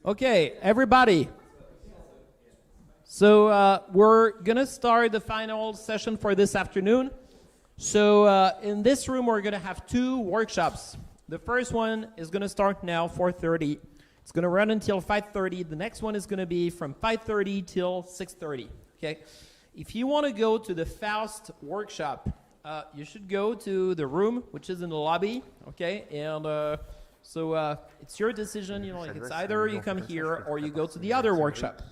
Okay, everybody. So we're going to start the final session for this afternoon. So in this room, we're going to have two workshops. The first one is going to start now, 4:30. It's going to run until 5:30. The next one is going to be from 5:30 till 6:30. Okay. If you want to go to the Faust workshop, you should go to the room, which is in the lobby. Okay. And so it's your decision. You know, like it's either you come here or you go to the other workshop.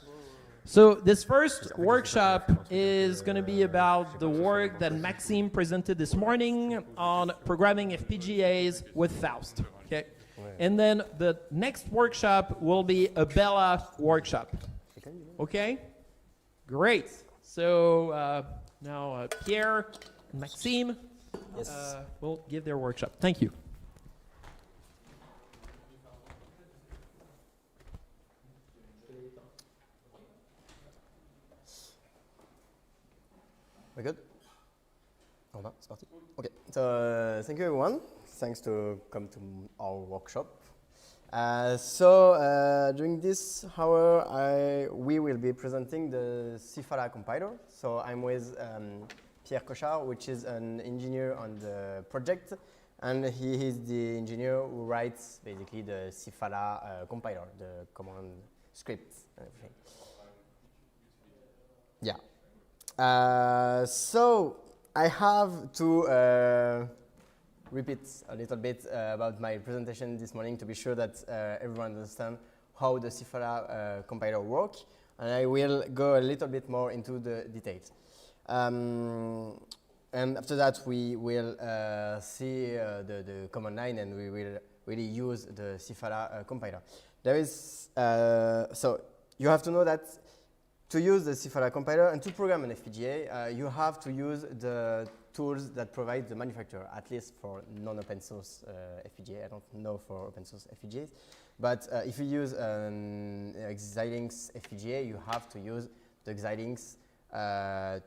So this first workshop is going to be about the work that Maxime presented this morning on programming FPGAs with Faust. Okay. And then the next workshop will be a Bella workshop. Okay? Great. So now Pierre and Maxime will give their workshop. Thank you. We good? On va, c'est parti. Okay, so thank you everyone. Thanks to come to our workshop. During this hour, we will be presenting the Sifara compiler. So I'm with Pierre Cochard, which is an engineer on the project, and he is the engineer who writes basically the Sifara compiler, the command script and everything. Yeah. So I have to repeat a little bit about my presentation this morning to be sure that everyone understands how the Sifara compiler works, and I will go a little bit more into the details. And after that, we will see the command line, and we will really use the Sifara compiler. There is so you have to know that to use the Sifara compiler and to program an FPGA, you have to use the tools that provide the manufacturer, at least for non-open source FPGA. I don't know for open source FPGAs. But if you use an Xilinx FPGA, you have to use the Xilinx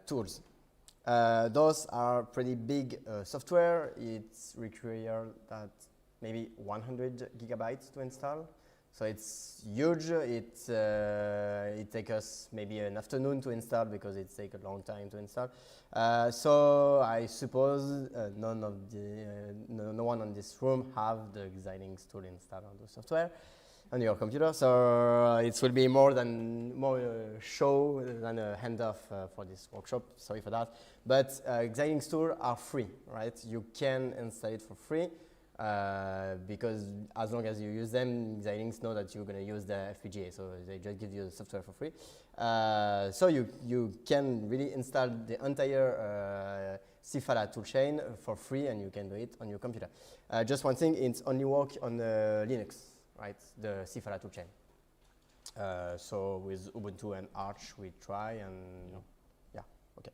tools. Those are pretty big software. It's required that maybe 100 gigabytes to install. So it's huge. It takes us maybe an afternoon to install because it takes a long time to install. So I suppose no one in this room have the Xilinx tool installed on the software on your computer. So it will be more show than a handoff for this workshop. Sorry for that. But Xilinx tools are free, right? You can install it for free. Because as long as you use them, Xilinx know that you're going to use the FPGA, so they just give you the software for free. So you can really install the entire Sifara toolchain for free, and you can do it on your computer. Just one thing, it's only work on Linux, right? The Sifara toolchain. So with Ubuntu and Arch, we try, and yeah, okay.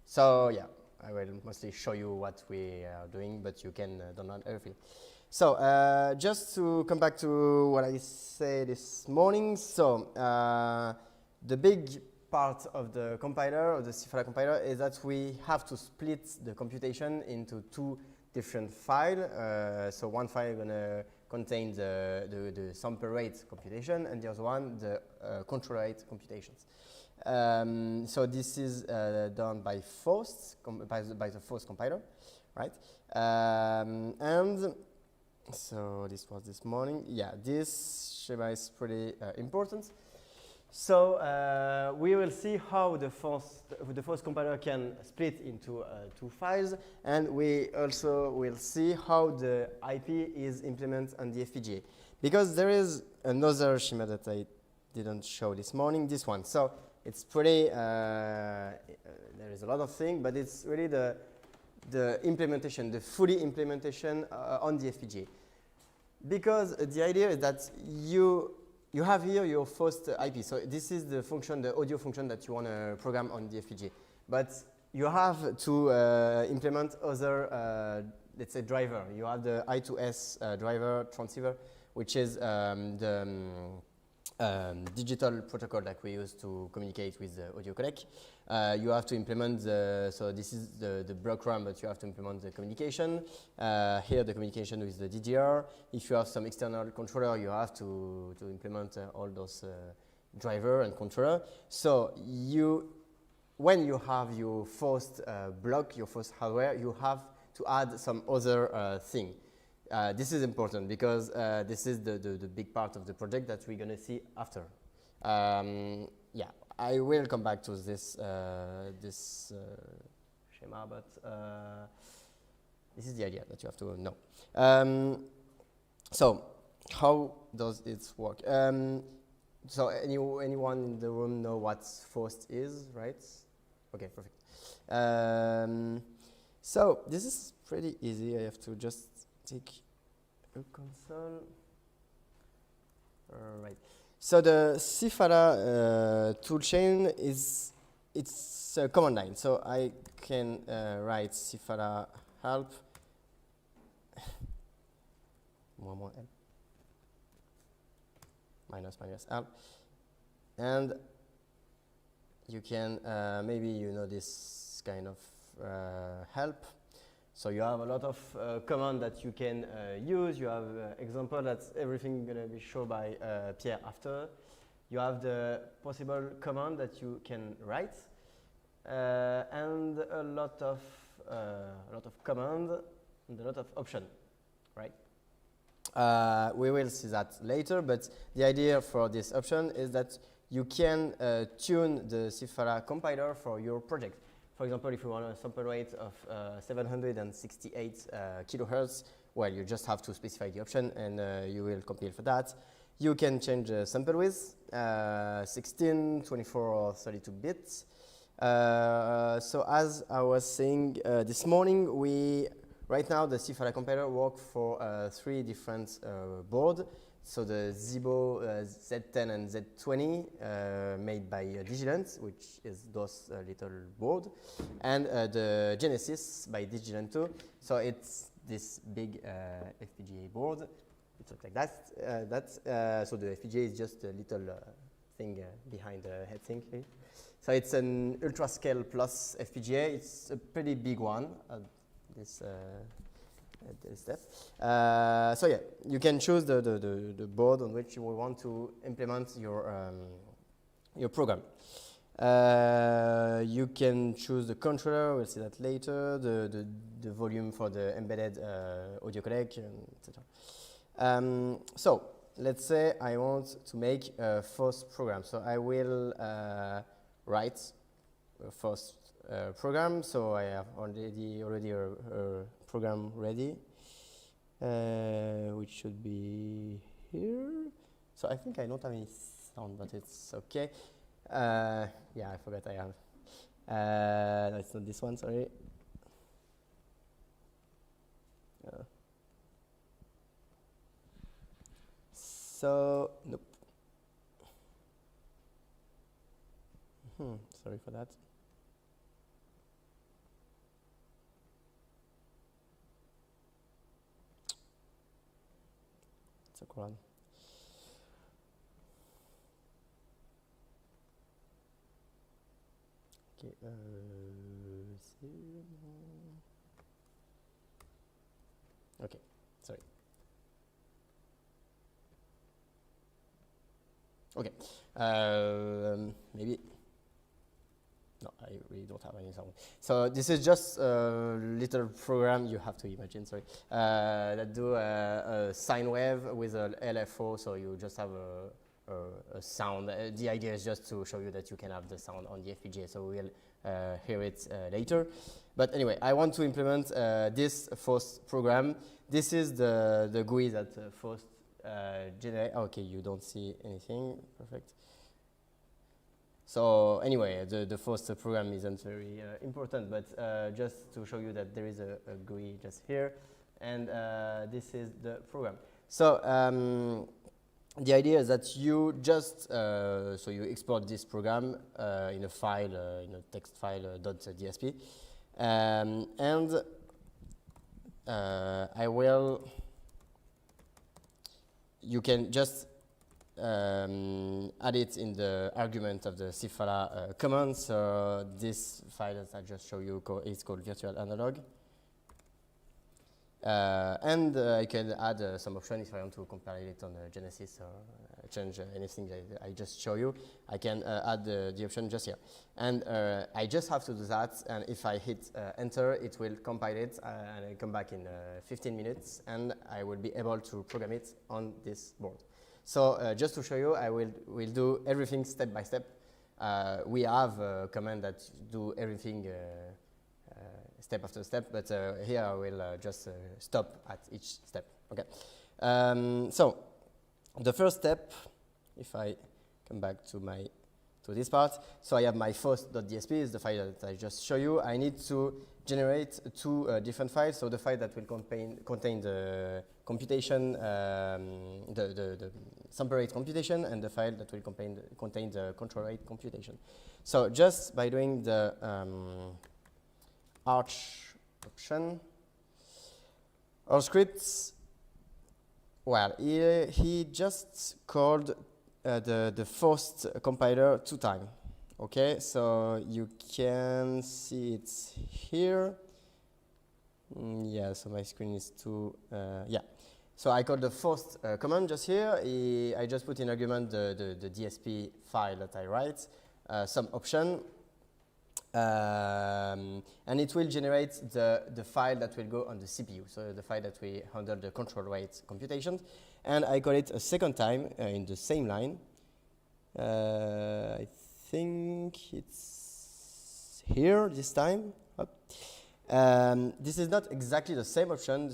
So yeah. I will mostly show you what we are doing, but you can download everything. So just to come back to what I said this morning, so the big part of the compiler, of the Sifara compiler, is that we have to split the computation into two different files. So one file is going to contain the sample rate computation, and the other one, the control rate computations. So this is done by Faust, by the Faust compiler, right? And so this was this morning. Yeah, this schema is pretty important. So we will see how the Faust compiler can split into two files, and we also will see how the IP is implemented on the FPGA. Because there is another schema that I didn't show this morning, this one. So it's pretty, there is a lot of things, but it's really the implementation, the fully implementation on the FPGA. Because the idea is that you have here your first IP. So this is the function, the audio function that you want to program on the FPGA. But you have to implement other, let's say, driver. You have the I2S driver transceiver, which is the digital protocol that we use to communicate with the audio codec. You have to implement so this is the block RAM, but you have to implement the communication. Here the communication with the DDR. If you have some external controller, you have to implement all those driver and controller. So when you have your first block, your first hardware, you have to add some other thing. This is important because this is the big part of the project that we're going to see after. Yeah, I will come back to this schema, but this is the idea that you have to know. So how does it work? So anyone in the room know what Faust is, right? Okay, perfect. So this is pretty easy. I have to just take a console. All right. So the Sifara toolchain it's a command line. So I can write Sifara help. More help. Minus help. And you can, maybe you know this kind of help. So you have a lot of commands that you can use. You have example that's everything going to be shown by Pierre after. You have the possible command that you can write, and a lot of command and a lot of option, right? We will see that later, but the idea for this option is that you can tune the Sifara compiler for your project. For example, if you want a sample rate of 768 kilohertz, well, you just have to specify the option and you will compile for that. You can change the sample width, 16, 24, or 32 bits. So as I was saying this morning, right now the Sifara compiler works for 3 different boards. So the Zibo Z10 and Z20 made by Digiland, which is those little board, and the Genesis by Digiland too. So it's this big FPGA board. It looks like that. So the FPGA is just a little thing behind the heatsink here. So it's an UltraScale Plus FPGA. It's a pretty big one. This step. So yeah, you can choose the board on which you will want to implement your program. You can choose the controller. We'll see that later. The volume for the embedded audio codec, etc. So let's say I want to make a Faust program. So I will write a Faust program. So I have already a program ready, which should be here. So I think I don't have any sound, but it's okay. Yeah, I forgot I have. No, it's not this one, sorry. So, nope. Sorry for that. It's a Quran. Okay, okay, sorry. Okay, maybe. No, I really don't have any sound. So this is just a little program you have to imagine, sorry, that do a sine wave with an LFO, so you just have a sound. The idea is just to show you that you can have the sound on the FPGA, so we'll hear it later. But anyway, I want to implement this Faust program. This is the GUI that Faust generates. Okay, you don't see anything, perfect. So anyway, the Faust program isn't very important, but just to show you that there is a GUI just here, and this is the program. So the idea is that you just, so you export this program in a file, in a text file .dsp, and you can just add it in the argument of the Sifara command. So this file that I just show you is called virtual analog. And I can add some option if I want to compare it on Genesis or change anything that I just show you. I can add the option just here. And I just have to do that, and if I hit enter, it will compile it, and I come back in 15 minutes, and I will be able to program it on this board. So just to show you, I will do everything step by step. We have a command that do everything step after step, but here I will just stop at each step. Okay. So the first step, if I come back to this part, so I have my Faust.dsp is the file that I just show you. I need to generate two different files. So the file that will contain the computation, the sample rate computation, and the file that will contain the control rate computation. So just by doing the Arch option. Our scripts, well, he just called the Faust compiler 2 times. Okay, so you can see it here. Yeah, so my screen is too, yeah. So I called the Faust command just here. I just put in argument the DSP file that I write, some option. And it will generate the file that will go on the CPU, so the file that we handle the control rate computations. And I call it a second time in the same line. I think it's here this time. This is not exactly the same option.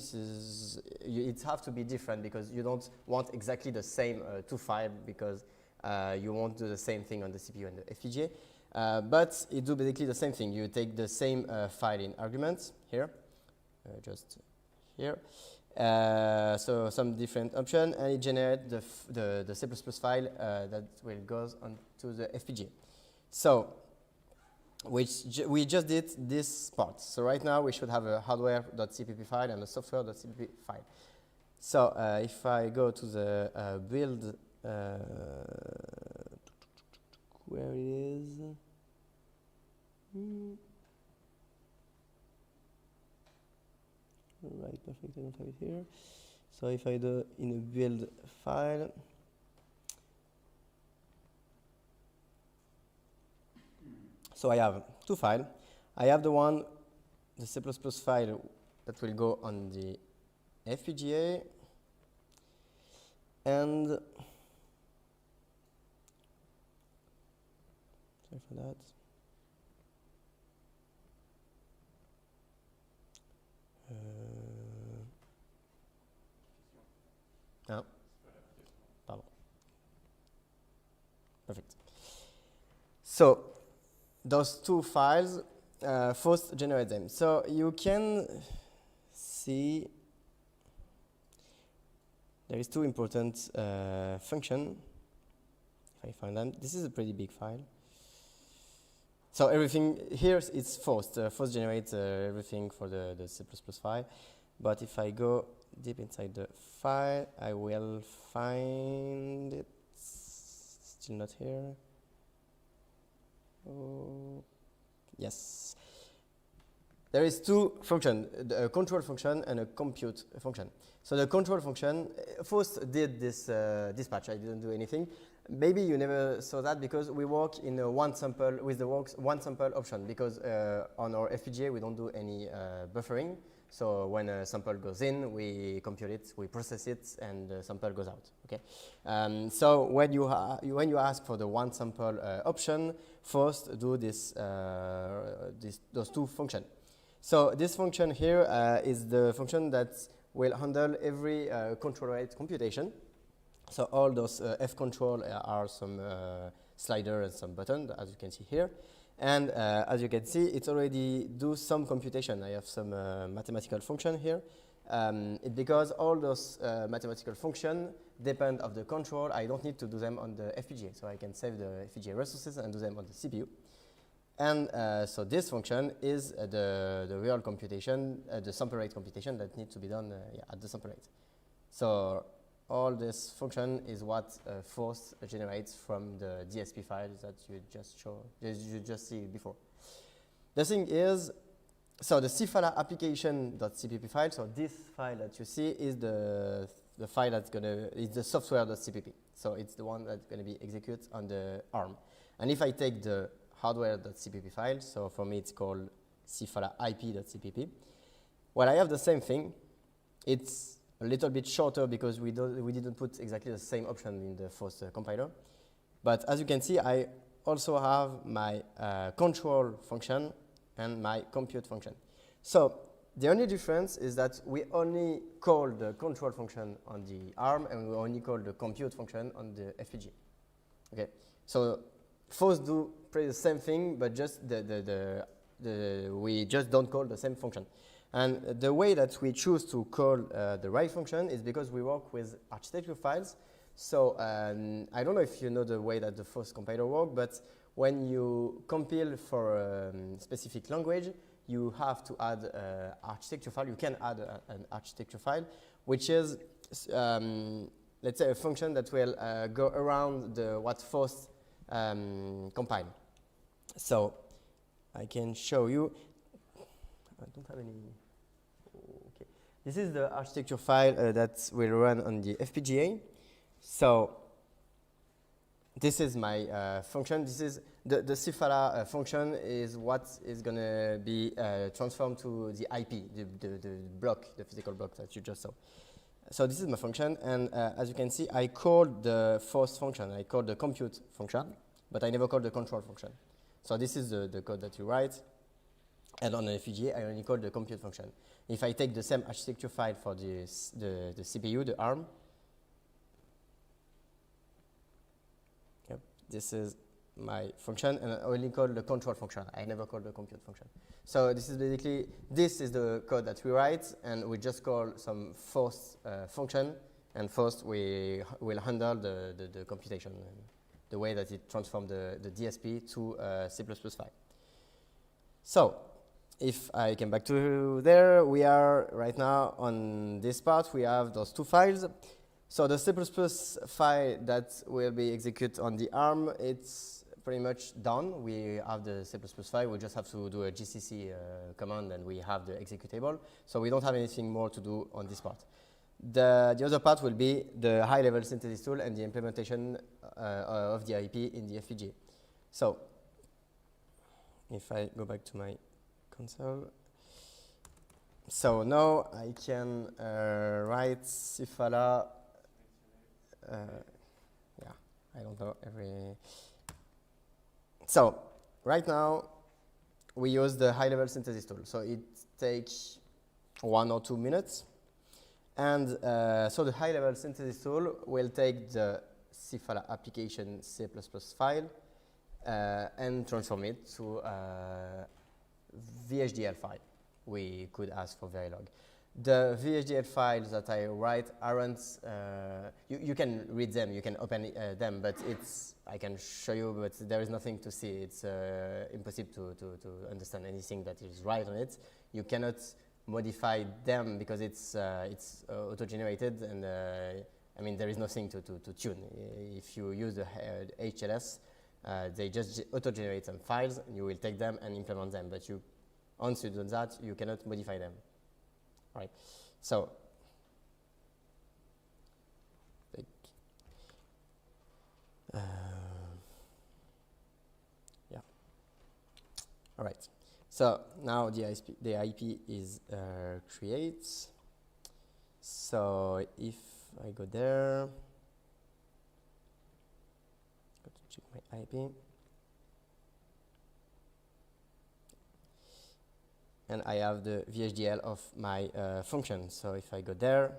It has to be different because you don't want exactly the same two files because you won't do the same thing on the CPU and the FPGA. But it do basically the same thing. You take the same file in arguments here, just here. So some different option, and it generates the C++ file that will goes onto the FPGA. So we just did this part. So right now we should have a hardware.cpp file and a software.cpp file. So if I go to the build, where it is? Right, perfect, I don't have it here. So if I do in a build file, so I have two files. I have the one, the C++ file that will go on the FPGA, and sorry for that. No. Pardon. Perfect. So those two files, first generate them. So you can see there is two important functions. If I find them, this is a pretty big file. So everything here is Faust. Faust generates everything for the C++ file. But if I go deep inside the file, I will find it. Still not here. Oh, yes. There is two functions, a control function and a compute function. So the control function, Faust did this dispatch. I didn't do anything. Maybe you never saw that because we work in a one sample with the one sample option because on our FPGA we don't do any buffering. So when a sample goes in, we compute it, we process it, and the sample goes out. Okay. So when you ask for the one sample option, first do those two functions. So this function here is the function that will handle every control rate computation. So all those F control are some slider and some button, as you can see here. And as you can see, it already do some computation. I have some mathematical function here. Because all those mathematical functions depend of the control, I don't need to do them on the FPGA. So I can save the FPGA resources and do them on the CPU. And so this function is the real computation, the sample rate computation that needs to be done at the sample rate. So all this function is what Faust generates from the DSP files that you just see before. The thing is, so the Sifara application.cpp file, so this file that you see is the file that's is the software.cpp. So it's the one that's gonna be executed on the ARM. And if I take the hardware.cpp file, so for me it's called Sifara IP.cpp, well, I have the same thing. It's a little bit shorter because we didn't put exactly the same option in the Faust compiler. But as you can see, I also have my control function and my compute function. So the only difference is that we only call the control function on the ARM and we only call the compute function on the FPGA. Okay, so Faust do pretty the same thing, but just we just don't call the same function. And the way that we choose to call the right function is because we work with architecture files. So I don't know if you know the way that the Faust compiler works, but when you compile for a specific language, you have to add architecture file. You can add an architecture file, which is, let's say, a function that will go around what Faust compile. So I can show you. I don't have any. Okay. This is the architecture file that will run on the FPGA. So this is my function. This is the Sifara function is what is going to be transformed to the IP, the block, the physical block that you just saw. So this is my function, and as you can see, I called the Faust function. I called the compute function, but I never called the control function. So this is the code that you write. And on the FPGA, I only call the compute function. If I take the same architecture file for the CPU, the ARM, yep, this is my function, and I only call the control function. I never call the compute function. So this is basically, this is the code that we write, and we just call some Faust function, and Faust we will handle the computation, and the way that it transforms the DSP to a C++ file. So if I come back to there, we are right now on this part. We have those two files. So the C++ file that will be executed on the ARM, it's pretty much done. We have the C++ file. We just have to do a GCC command, and we have the executable. So we don't have anything more to do on this part. The other part will be the high-level synthesis tool and the implementation of the IP in the FPGA. So if I go back to my console, so now I can write Sifara. Yeah, I don't know So right now we use the high-level synthesis tool. So it takes 1 or 2 minutes. And so the high-level synthesis tool will take the Sifara application C++ file and transform it to a VHDL file. We could ask for Verilog. The VHDL files that I write aren't, you can read them, you can open them, but I can show you, but there is nothing to see. It's impossible to understand anything that is right on it. You cannot modify them because it's auto-generated, and I mean, there is nothing to tune. If you use the HLS, they just auto-generate some files, and you will take them and implement them. But once you do that, you cannot modify them. All right. So, yeah. All right. So now the IP is created. So if I go there, go to check my IP. And I have the VHDL of my function. So if I go there,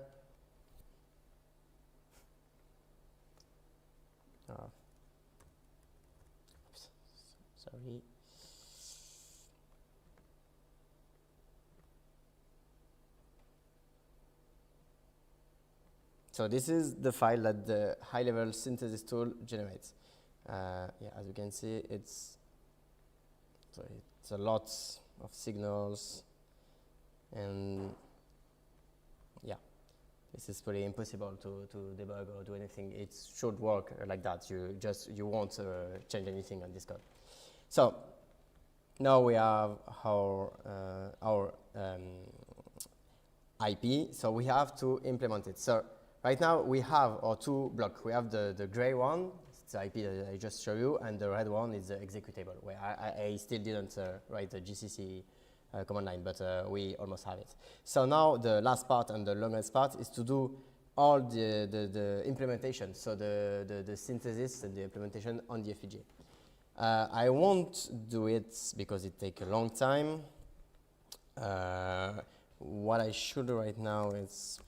oops, sorry. So this is the file that the high-level synthesis tool generates. Yeah, as you can see, it's a lot of signals, and yeah, This is pretty impossible to debug or do anything. It should work like that. You won't change anything on this code. So now we have our IP. So we have to implement it. So right now we have our two blocks. We have the gray one, it's the IP that I just showed you, and the red one is the executable, where I still didn't write the GCC command line, but we almost have it. So now the last part and the longest part is to do all the implementation, so the synthesis and the implementation on the FPGA. I won't do it because it takes a long time. What I should do right now is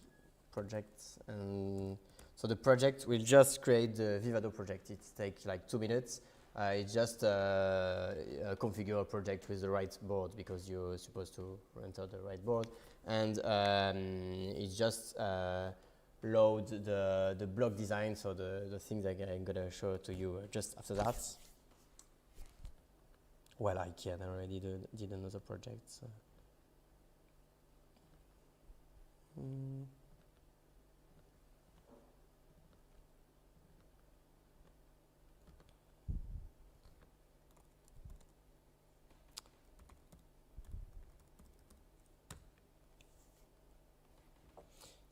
project, and so the project will just create the Vivado project. It takes like 2 minutes. It's just configure a project with the right board because you're supposed to enter the right board, and it's just load the block design, so the things I'm gonna show to you just after that. Well, I can already did another project. So.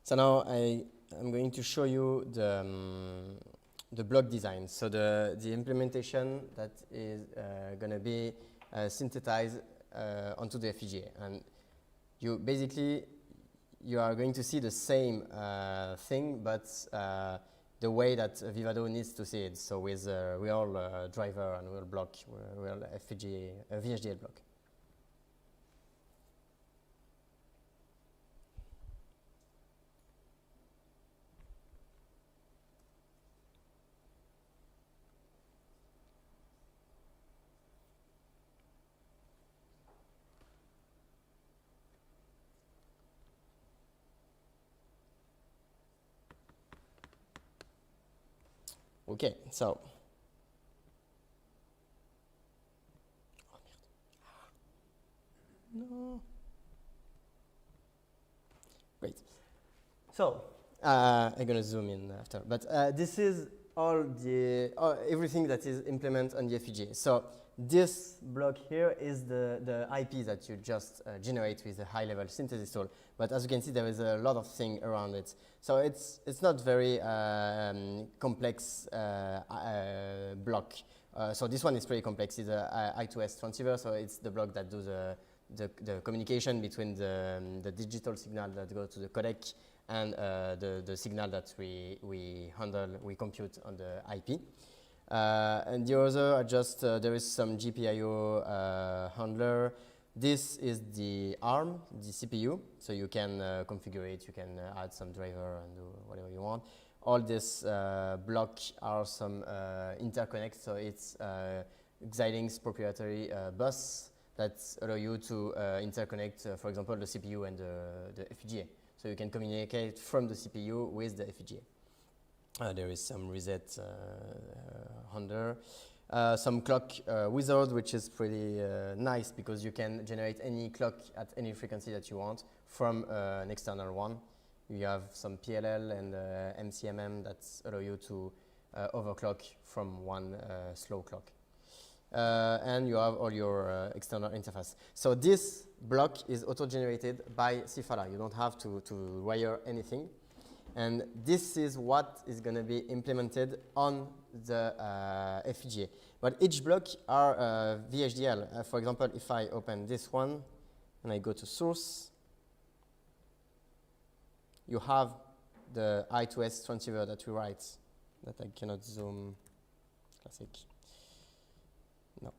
So now I'm going to show you the block design. So the implementation that is going to be synthesized onto the FPGA, and you are going to see the same thing, but the way that Vivado needs to see it. So with a real driver and real block, real FPGA, VHDL block. Okay, so. No. Great. So, I'm going to zoom in after. But this is everything that is implemented on the FPGA. So, this block here is the IP that you just generate with a high-level synthesis tool. But as you can see, there is a lot of things around it. So it's not very complex block. So this one is pretty complex. It's a I2S transceiver, so it's the block that does the communication between the digital signal that goes to the codec and the signal that we compute on the IP. And the other are just, there is some GPIO handler. This is the ARM, the CPU, so you can configure it, you can add some driver and do whatever you want. All this block are some interconnects, so it's Xilinx proprietary bus that allow you to interconnect, for example, the CPU and the FPGA. So you can communicate from the CPU with the FPGA. There is some reset handler. Some clock wizard, which is pretty nice because you can generate any clock at any frequency that you want from an external one. You have some PLL and MCMM that allow you to overclock from one slow clock. And you have all your external interface. So this block is auto-generated by Sifara. You don't have to wire anything. And this is what is going to be implemented on the FPGA. But each block are VHDL. For example, if I open this one and I go to source, you have the I2S transceiver that we write that I cannot zoom. Classic. No.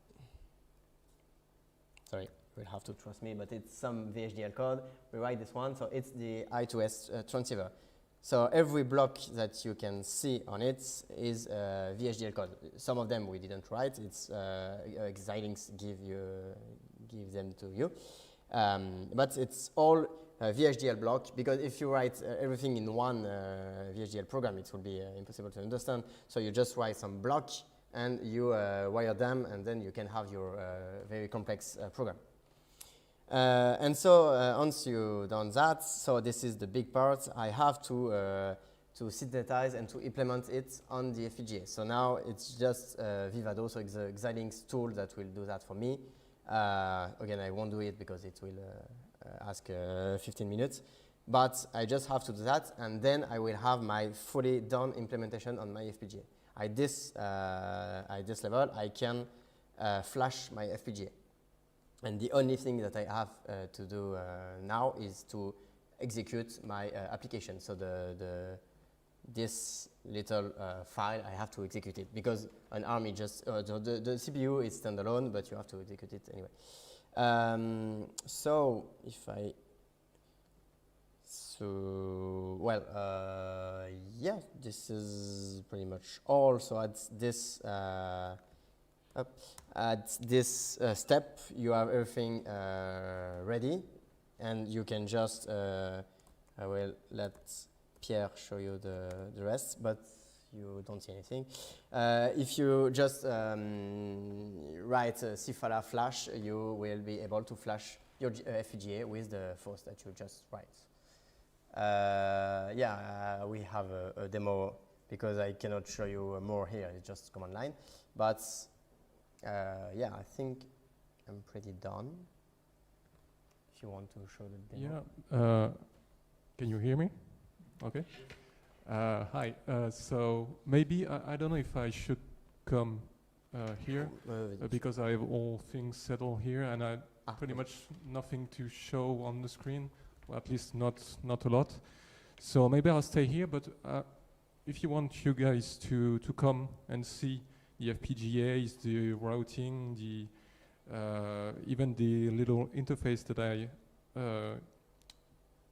Sorry, you'll have to trust me, but it's some VHDL code. We write this one, so it's the I2S transceiver. So every block that you can see on it is VHDL code. Some of them we didn't write. It's Xilinx give them to you. But it's all VHDL block, because if you write everything in one VHDL program, it will be impossible to understand. So you just write some block and you wire them, and then you can have your very complex program. And so once you've done that, so this is the big part. I have to synthesize and to implement it on the FPGA. So now it's just Vivado, so it's the Xilinx tool that will do that for me. Again, I won't do it because it will ask 15 minutes. But I just have to do that, and then I will have my fully done implementation on my FPGA. At this level, I can flash my FPGA. And the only thing that I have to do now is to execute my application. So this little file, I have to execute it because an ARM is just, the CPU is standalone, but you have to execute it anyway. So if I, yeah, this is pretty much all. So at this, step, you have everything ready, and you can just, I will let Pierre show you the rest, but you don't see anything. If you just write Sifara flash, you will be able to flash your FPGA with the Faust that you just write. Yeah, we have a demo because I cannot show you more here, it's just command line. But yeah, I think I'm pretty done. If you want to show the demo. Yeah, can you hear me? Okay. Hi, so maybe, I don't know if I should come here because I have all things settled here and I pretty much nothing to show on the screen, well, at least not a lot. So maybe I'll stay here, but if you want you guys to come and see the FPGAs, the routing, the even the little interface that I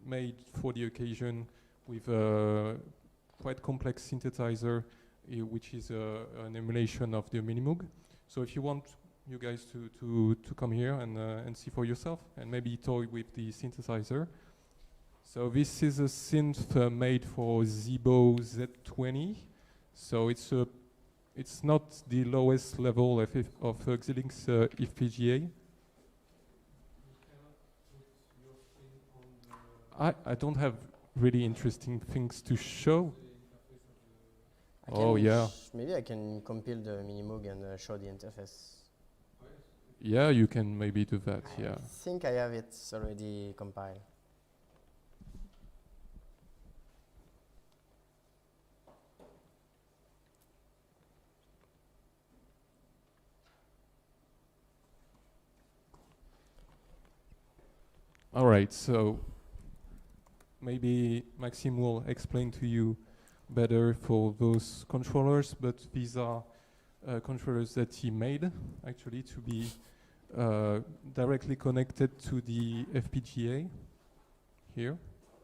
made for the occasion with a quite complex synthesizer, which is an emulation of the Minimoog. So if you want you guys to come here and see for yourself and maybe toy with the synthesizer. So this is a synth made for Zibo Z20. So it's not the lowest level of Xilinx FPGA. I don't have really interesting things to show. Oh yeah. Maybe I can compile the Minimoog and show the interface. Yeah, you can maybe do that, yeah. I think I have it already compiled. All right, so maybe Maxime will explain to you better for those controllers, but these are controllers that he made actually to be directly connected to the FPGA here.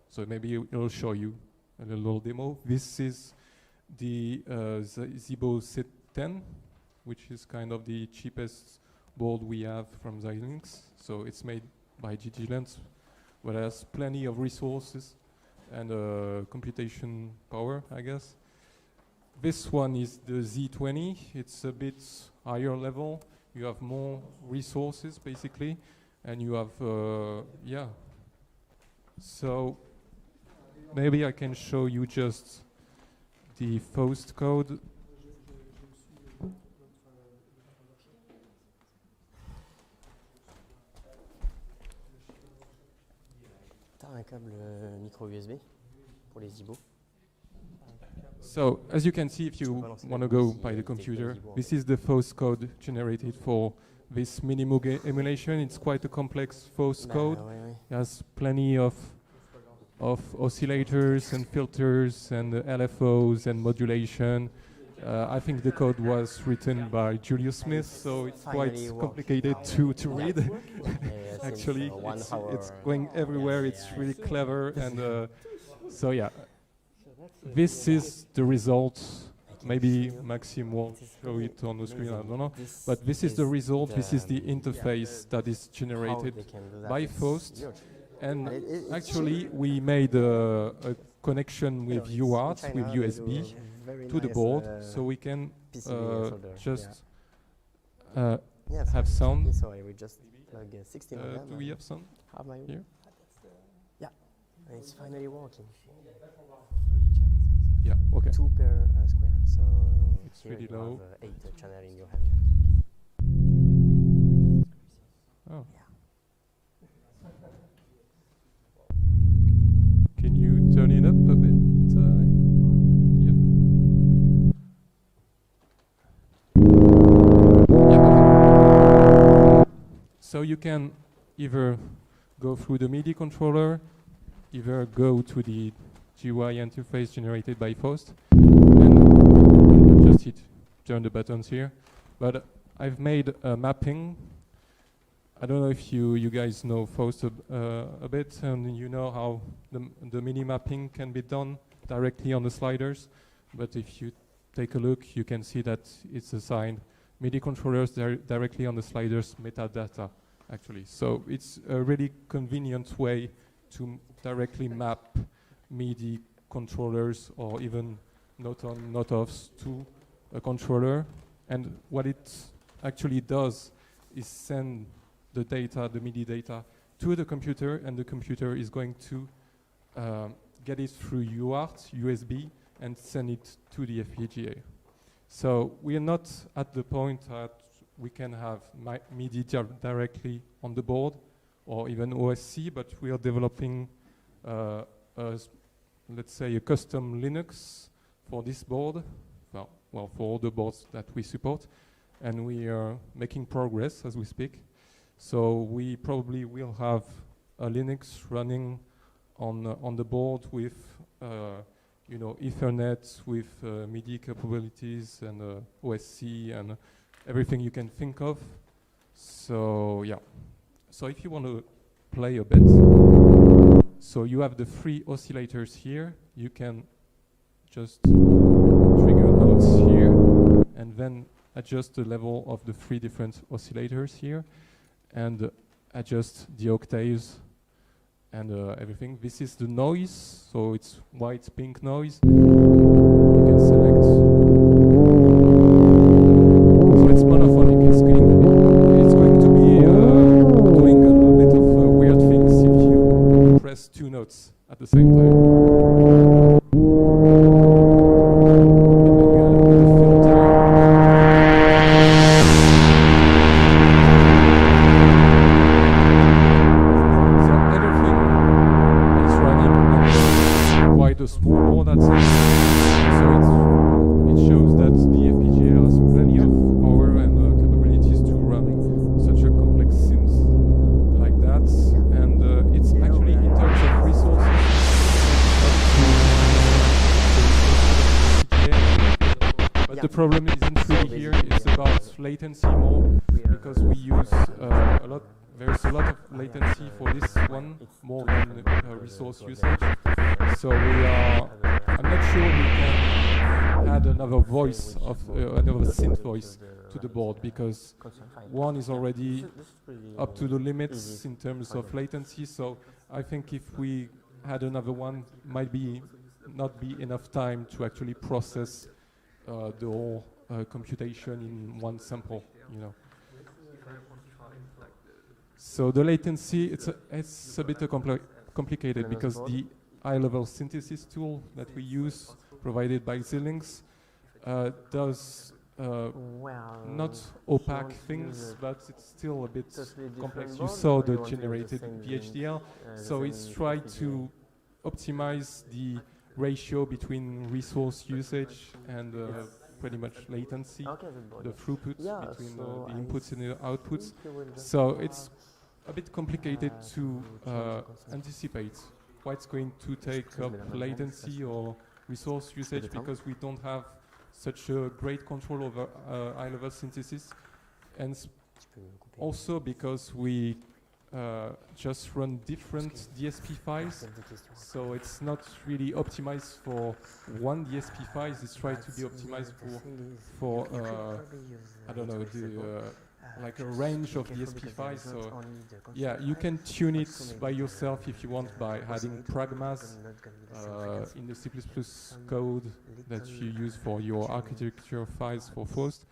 So maybe it'll show you a little demo. This is the Zibo Z10, which is kind of the cheapest board we have from Xilinx. So it's made by GGLens, but has plenty of resources and computation power, I guess. This one is the Z20. It's a bit higher level. You have more resources, basically, and you have, yeah. So maybe I can show you just the Faust code. T'as un câble micro USB pour les Zibo? So, as you can see, if you want to go by the computer, this is the Faust code generated for this Minimoog emulation. It's quite a complex Faust code. It has plenty of oscillators and filters and LFOs and modulation. I think the code was written by Julius Smith, so it's quite complicated to read. Actually, it's going everywhere. It's really clever, and so yeah. This is the result. Maybe Maxime will show it on the screen, I don't know. But this is the result. This is the interface that is generated by Faust. And actually, we made a connection with UART, with USB, to the board, so we can just have sound. Sorry, we just plug 16 do we have some have my here? Yeah, and it's finally working. Yeah, okay. 2 per square, so It's here really you low. have 8 channel in your hand. Oh. Can you turn it up a bit? Yeah. Yeah, okay. So you can either go through the MIDI controller, either go to the GUI interface generated by Faust, and just turn the buttons here. But I've made a mapping. I don't know if you guys know Faust a bit, and you know how the MIDI mapping can be done directly on the sliders. But if you take a look, you can see that it's assigned MIDI controllers directly on the sliders metadata, actually. So it's a really convenient way to directly map MIDI controllers or even not-on, not-offs to a controller. And what it actually does is send the data, the MIDI data, to the computer, and the computer is going to get it through UART, USB, and send it to the FPGA. So we are not at the point that we can have MIDI directly on the board, or even OSC, but we are developing, let's say, a custom Linux for this board, well, for all the boards that we support, and we are making progress as we speak. So we probably will have a Linux running on the board with, Ethernet, with MIDI capabilities and OSC and everything you can think of. So yeah. So if you want to play a bit, so you have the 3 oscillators here. You can just trigger notes here, and then adjust the level of the 3 different oscillators here, and adjust the octaves and everything. This is the noise, so it's white, pink noise. You can select. So it's monophonic. It's going to be doing a little bit of weird things if you press 2 notes at the same time. The problem isn't really here, it's about latency more, because we use there's a lot of latency for this one, more than resource usage. So I'm not sure we can add another voice another synth voice to the board, because one is already up to the limits in terms of latency. So I think if we had another one, might not be enough time to actually process the whole computation in one sample, So the latency, it's a bit complicated, because the high-level synthesis tool that we use, provided by Xilinx, does not opaque things, but it's still a bit complex. You saw the generated VHDL, so it's tried to optimize the ratio between resource usage and pretty much latency, the throughput between the inputs and the outputs. So it's a bit complicated to anticipate what's going to take up latency or resource usage, because we don't have such a great control over high-level synthesis, and also because we just run different DSP files, so it's not really optimized for one DSP file. It's tried to be optimized for I don't know, like a range of DSP files. So yeah, you can tune it by yourself if you want, by adding pragmas in the C++ code that you use for your architecture files for Faust.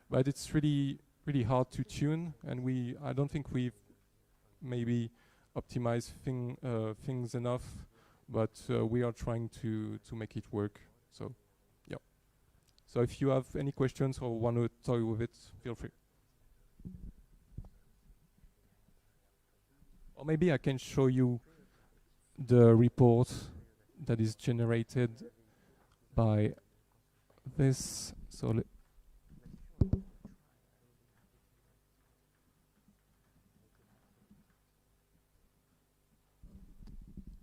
But it's really really hard to tune, and I don't think we've maybe optimized things enough, but we are trying to make it work. So, yeah. So if you have any questions or want to toy with it, feel free. Or maybe I can show you the report that is generated by this.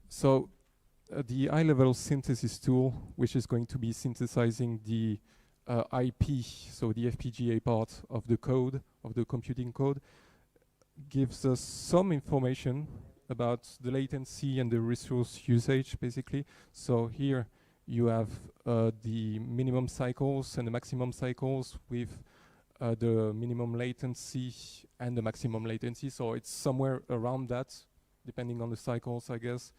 So the high-level synthesis tool, which is going to be synthesizing the IP, so the FPGA part of the code, of the computing code, gives us some information about the latency and the resource usage, basically. So here you have the minimum cycles and the maximum cycles with the minimum latency and the maximum latency. So it's somewhere around that, depending on the cycles, I guess.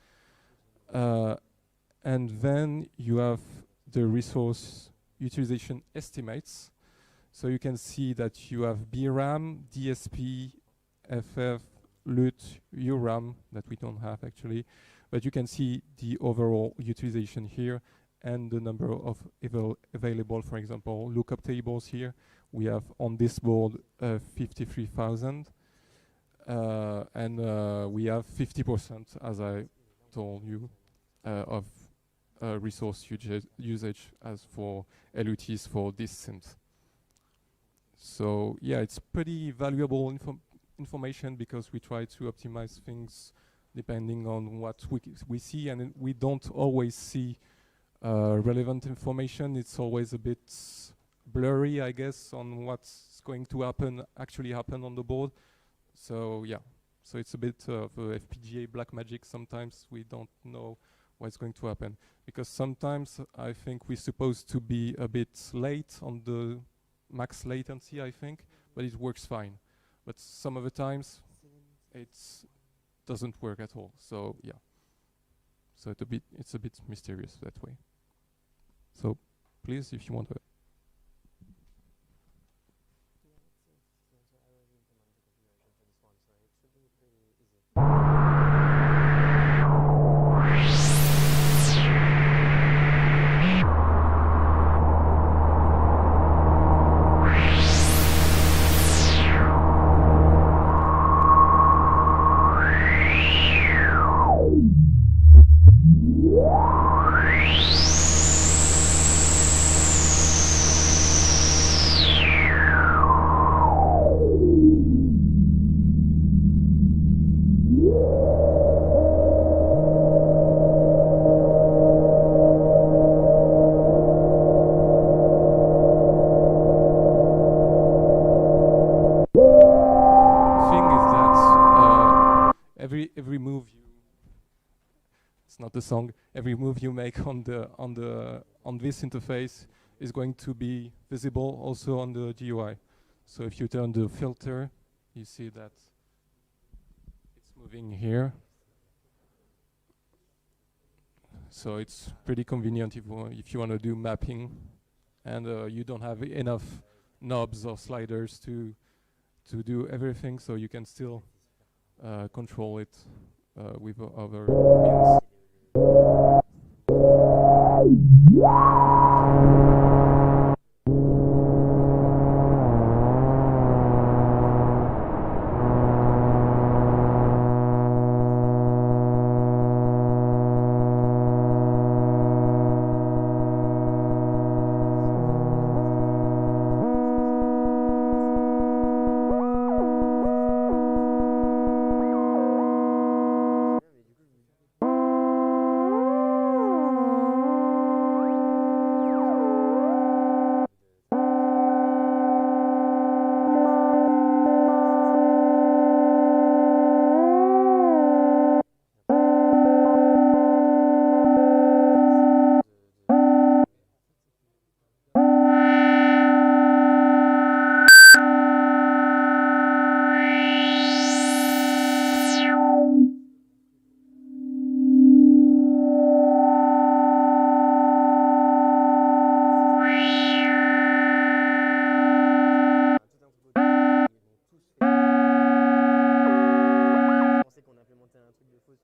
And then you have the resource utilization estimates. So you can see that you have BRAM, DSP, FF, LUT, URAM, that we don't have actually. But you can see the overall utilization here and the number of available, for example, lookup tables here. We have on this board 53,000. And we have 50%, as I told you, of resource usage as for LUTs for this synth. So yeah, it's pretty valuable information because we try to optimize things depending on what we see, and we don't always see relevant information. It's always a bit blurry, I guess, on what's going to actually happen on the board. So yeah, so it's a bit of FPGA black magic. Sometimes we don't know what's going to happen, because sometimes I think we're supposed to be a bit late on the max latency, I think, but it works fine. But some of the times it doesn't work at all. So yeah, so it's a bit mysterious that way. So please, if you want to. The song, every move you make on this interface is going to be visible also on the GUI. So if you turn the filter, you see that it's moving here. So it's pretty convenient if you want to do mapping, and you don't have enough knobs or sliders to do everything. So you can still control it with other means.